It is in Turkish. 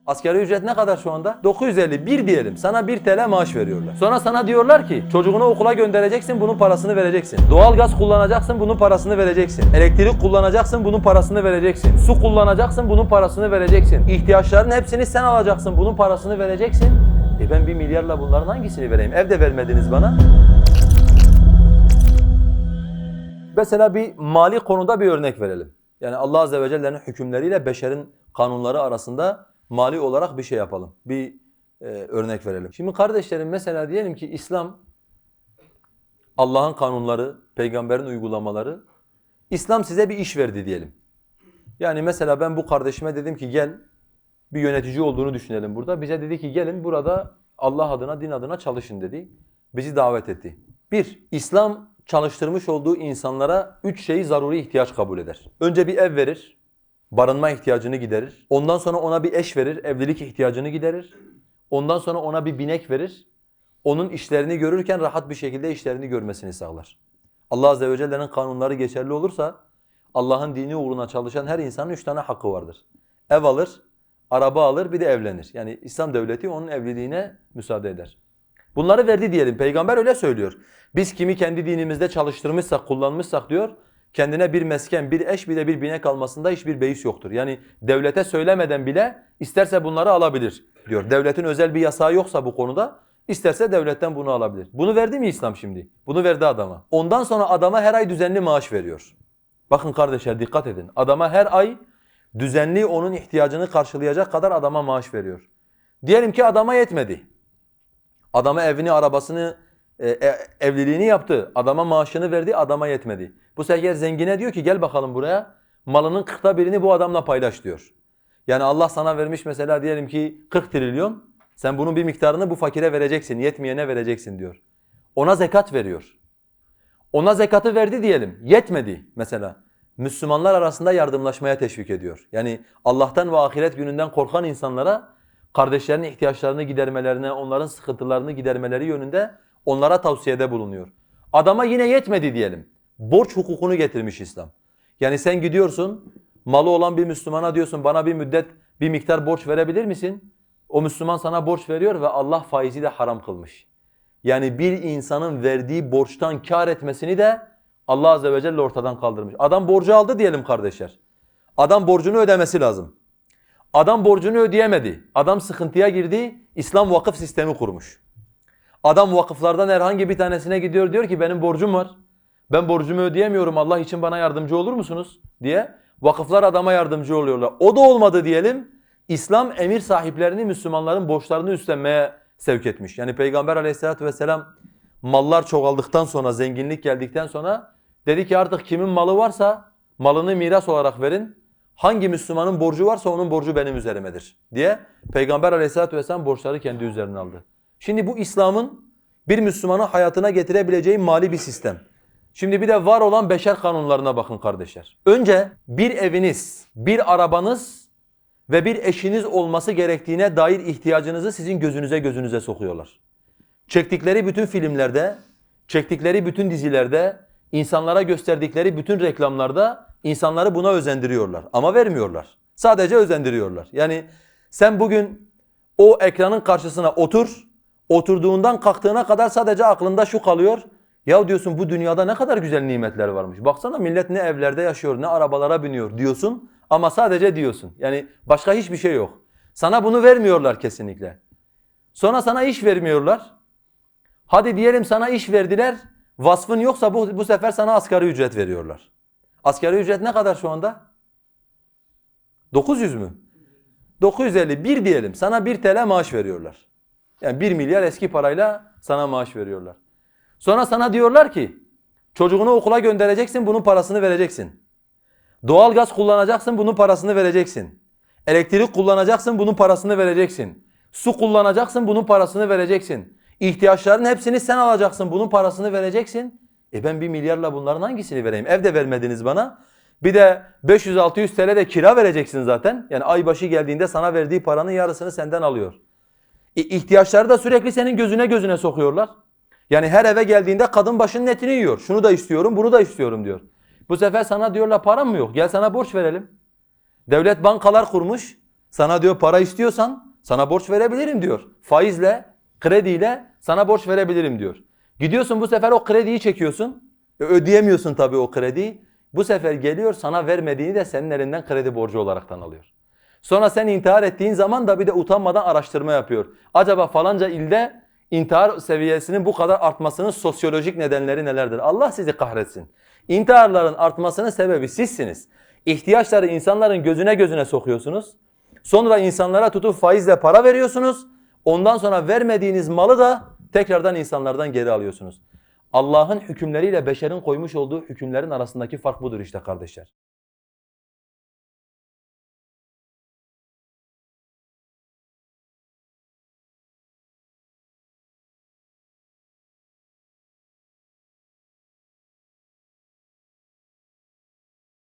Asgari ücret ne kadar şu anda? 950. Bir diyelim. Sana 1 TL maaş veriyorlar. Sonra sana diyorlar ki çocuğunu okula göndereceksin, bunun parasını vereceksin. Doğalgaz kullanacaksın, bunun parasını vereceksin. Elektrik kullanacaksın, bunun parasını vereceksin. Su kullanacaksın, bunun parasını vereceksin. İhtiyaçların hepsini sen alacaksın, bunun parasını vereceksin. Ben 1 milyarla bunların hangisini vereyim? Evde vermediniz bana. Mesela bir mali konuda bir örnek verelim. Yani Allah Azze ve Celle'nin hükümleriyle beşerin kanunları arasında mali olarak bir şey yapalım. Bir örnek verelim. Şimdi kardeşlerim mesela diyelim ki İslam, Allah'ın kanunları, peygamberin uygulamaları, İslam size bir iş verdi diyelim. Yani mesela ben bu kardeşime dedim ki gel, bir yönetici olduğunu düşünelim burada. Bize dedi ki gelin burada Allah adına, din adına çalışın dedi. Bizi davet etti. Bir, İslam çalıştırmış olduğu insanlara 3 şeyi zaruri ihtiyaç kabul eder. Önce bir ev verir, barınma ihtiyacını giderir. Ondan sonra ona bir eş verir, evlilik ihtiyacını giderir. Ondan sonra ona bir binek verir. Onun işlerini görürken rahat bir şekilde işlerini görmesini sağlar. Allah Azze ve Celle'nin kanunları geçerli olursa Allah'ın dini uğruna çalışan her insanın 3 tane hakkı vardır. Ev alır, araba alır, bir de evlenir. Yani İslam devleti onun evliliğine müsaade eder. Bunları verdi diyelim. Peygamber öyle söylüyor. Biz kimi kendi dinimizde çalıştırmışsak, kullanmışsak diyor, kendine bir mesken, bir eş, bir de bir binek almasında hiçbir beis yoktur. Yani devlete söylemeden bile isterse bunları alabilir diyor. Devletin özel bir yasağı yoksa bu konuda isterse devletten bunu alabilir. Bunu verdi mi İslam şimdi? Bunu verdi adama. Ondan sonra adama her ay düzenli maaş veriyor. Bakın kardeşler dikkat edin. Adama her ay düzenli onun ihtiyacını karşılayacak kadar adama maaş veriyor. Diyelim ki adama yetmedi. Adama evini, arabasını, evliliğini yaptı. Adama maaşını verdi, adama yetmedi. Bu sefer zengine diyor ki gel bakalım buraya. Malının 1/40'ını bu adamla paylaş diyor. Yani Allah sana vermiş mesela diyelim ki 40 trilyon. Sen bunun bir miktarını bu fakire vereceksin, yetmeyene vereceksin diyor. Ona zekat veriyor. Ona zekatı verdi diyelim, yetmedi mesela. Müslümanlar arasında yardımlaşmaya teşvik ediyor. Yani Allah'tan ve ahiret gününden korkan insanlara kardeşlerinin ihtiyaçlarını gidermelerine, onların sıkıntılarını gidermeleri yönünde onlara tavsiyede bulunuyor. Adama yine yetmedi diyelim. Borç hukukunu getirmiş İslam. Yani sen gidiyorsun, malı olan bir Müslümana diyorsun bana bir müddet, bir miktar borç verebilir misin? O Müslüman sana borç veriyor ve Allah faizi de haram kılmış. Yani bir insanın verdiği borçtan kar etmesini de Allah Azze ve Celle ortadan kaldırmış. Adam borcu aldı diyelim kardeşler. Adam borcunu ödemesi lazım. Adam borcunu ödeyemedi. Adam sıkıntıya girdi. İslam vakıf sistemi kurmuş. Adam vakıflardan herhangi bir tanesine gidiyor diyor ki benim borcum var. Ben borcumu ödeyemiyorum. Allah için bana yardımcı olur musunuz? Diye vakıflar adama yardımcı oluyorlar. O da olmadı diyelim. İslam emir sahiplerini Müslümanların borçlarını üstlenmeye sevk etmiş. Yani Peygamber Aleyhisselatü vesselam mallar çoğaldıktan sonra, zenginlik geldikten sonra dedi ki artık kimin malı varsa malını miras olarak verin. Hangi Müslümanın borcu varsa onun borcu benim üzerimedir diye Peygamber Aleyhisselatü vesselam borçları kendi üzerine aldı. Şimdi bu İslam'ın bir Müslümanın hayatına getirebileceği mali bir sistem. Şimdi bir de var olan beşer kanunlarına bakın kardeşler. Önce bir eviniz, bir arabanız ve bir eşiniz olması gerektiğine dair ihtiyacınızı sizin gözünüze sokuyorlar. Çektikleri bütün filmlerde, çektikleri bütün dizilerde, insanlara gösterdikleri bütün reklamlarda insanları buna özendiriyorlar ama vermiyorlar. Sadece özendiriyorlar. Yani sen bugün o ekranın karşısına otur, oturduğundan kalktığına kadar sadece aklında şu kalıyor. Ya diyorsun bu dünyada ne kadar güzel nimetler varmış. Baksana millet ne evlerde yaşıyor, ne arabalara biniyor diyorsun ama sadece diyorsun. Yani başka hiçbir şey yok. Sana bunu vermiyorlar kesinlikle. Sonra sana iş vermiyorlar. Hadi diyelim sana iş verdiler. Vasfın yoksa bu sefer sana asgari ücret veriyorlar. Asgari ücret ne kadar şu anda? 900 mü? 950. Bir diyelim. Sana 1 TL maaş veriyorlar. Yani 1 milyar eski parayla sana maaş veriyorlar. Sonra sana diyorlar ki çocuğunu okula göndereceksin, bunun parasını vereceksin. Doğalgaz kullanacaksın, bunun parasını vereceksin. Elektrik kullanacaksın, bunun parasını vereceksin. Su kullanacaksın, bunun parasını vereceksin. İhtiyaçların hepsini sen alacaksın, bunun parasını vereceksin. Ben 1 milyarla bunların hangisini vereyim? Evde vermediniz bana. Bir de 500-600 TL de kira vereceksin zaten. Yani ay başı geldiğinde sana verdiği paranın yarısını senden alıyor. İhtiyaçları da sürekli senin gözüne sokuyorlar. Yani her eve geldiğinde kadın başının etini yiyor. Şunu da istiyorum, bunu da istiyorum diyor. Bu sefer sana diyorlar param mı yok? Gel sana borç verelim. Devlet bankalar kurmuş. Sana diyor para istiyorsan sana borç verebilirim diyor. Faizle, krediyle sana borç verebilirim diyor. Gidiyorsun bu sefer o krediyi çekiyorsun. Ödeyemiyorsun tabii o krediyi. Bu sefer geliyor sana vermediğini de senin elinden kredi borcu olaraktan alıyor. Sonra sen intihar ettiğin zaman da bir de utanmadan araştırma yapıyor. Acaba falanca ilde intihar seviyesinin bu kadar artmasının sosyolojik nedenleri nelerdir? Allah sizi kahretsin. İntiharların artmasının sebebi sizsiniz. İhtiyaçları insanların gözüne sokuyorsunuz. Sonra insanlara tutup faizle para veriyorsunuz. Ondan sonra vermediğiniz malı da tekrardan insanlardan geri alıyorsunuz. Allah'ın hükümleriyle beşerin koymuş olduğu hükümlerin arasındaki fark budur işte kardeşler.